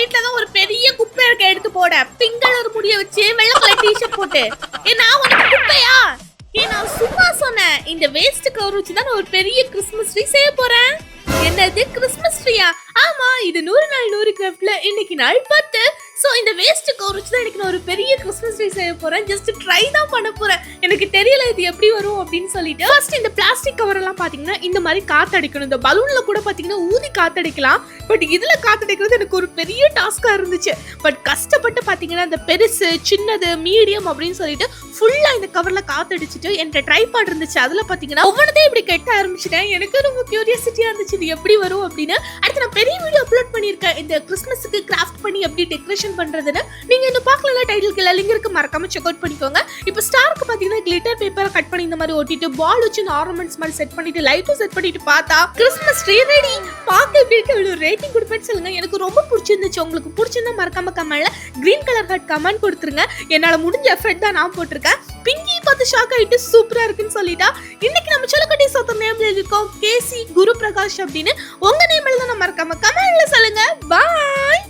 வீட்டுல தான் ஒரு பெரிய குப்பை இருக்க எடுத்து போட. பிங்க் கலர் முடிய வச்சு வெள்ளை கலர் டிஷர்ட் போட்டு. நான் உனக்கு குப்பையா? நான் சும்மா சொன்னேன். இந்த வேஸ்ட் கவர் வச்சு தான் ஒரு பெரிய கிறிஸ்மஸ் ட்ரீ செய்ய போறேன். என்னது கிறிஸ்மஸ் ட்ரீயா? ஆமா, இது 100 நாள் 100 கிராஃப்ட்ல இன்னைக்கு நாள் 10. சோ இந்த வேஸ்ட் கவர் வச்சு தான் இன்னைக்கு நான் ஒரு பெரிய கிறிஸ்மஸ் ட்ரீ செய்ய போறேன். ஜஸ்ட் ட்ரை தான் பண்ண போறேன். எனக்கு தெரியல இது எப்படி வரும் அப்படின்னு சொல்லிட்டு. ஃபர்ஸ்ட் இந்த பிளாஸ்டிக் கவர் எல்லாம் பாத்தீங்கன்னா இந்த மாதிரி காத்தடிக்கணும். இந்த பலூன்ல கூட பாத்தீங்கன்னா ஊதி காத்தடிக்கலாம். பட் இதுல காத்தடிக்கிறது எனக்கு ஒரு பெரிய டாஸ்கா இருந்துச்சு. பட் கஷ்டப்பட்டு பாத்தீங்கன்னா இந்த பெருசு, சின்னது, மீடியம் அப்படின்னு சொல்லிட்டு ஃபுல்லா இந்த கவர்ல காத்தடிச்சிட்டு என்கிட்ட ட்ரைபாட் இருந்துச்சு. அதுல பாத்தீங்கன்னா ஒவ்வொன்றதையும் இப்படி கெட்ட ஆரம்பிச்சிட்டேன். எனக்கு ரொம்ப கியூரியாசிட்டியா இருந்துச்சு இது எப்படி வரும் அப்படின்னு. அடுத்து நான் பெரிய வீடியோ அப்லோட் பண்ணிருக்கேன் இந்த கிறிஸ்மஸ்க்கு கிராஃப்ட் பண்ணி எப்படி டெக்கரேஷன் பண்றதுன்னு. நீங்க இன்னும் பார்க்கலனா டைட்டில் கீழ லிங்க் இருக்கு, மறக்காம செக் அவுட் பண்ணிக்கோங்க. இப்போ ஸ்டாருக்கு பாத்தீங்கன்னா கிளிட்டர் பேப்பரை கட் பண்ணி இந்த மாதிரி ஒட்டிட்டு பால் வச்சு ஆர்னமெண்ட்ஸ் மாதிரி செட் பண்ணிட்டு லைட்டும் செட் பண்ணிட்டு பார்த்தா கிறிஸ்மஸ் ட்ரீ ரெடி. பார்க்க எப்படி இருக்கு? இவ்வளவு ரேட்டிங் கொடுப்பேன்னு சொல்லுங்க. எனக்கு ரொம்ப பிடிச்சிருந்துச்சு. உங்களுக்கு பிடிச்சிருந்தா மறக்காம கமெண்ட்ல கிரீன் கலர் ஹார்ட் கமெண்ட் கொடுத்துருங்க. என்னால முடிஞ்ச எஃபர்ட் தான் நான் போட்டிருக்கேன். பிங்கி பார்த்து ஷாக் ஆயிட்டு சூப்பரா இருக்குன்னு சொல்லிட்டா. இன்னைக்கு நம்ம சொல்லக்கட்டி சோத்தர் நேம்ல இருக்கோம் கேசி குரு பிரகாஷ் அப்படின்னு. உங்க நேம்ல தான் மறக்காம கமெண்ட்ல சொல்லுங்க. பாய்.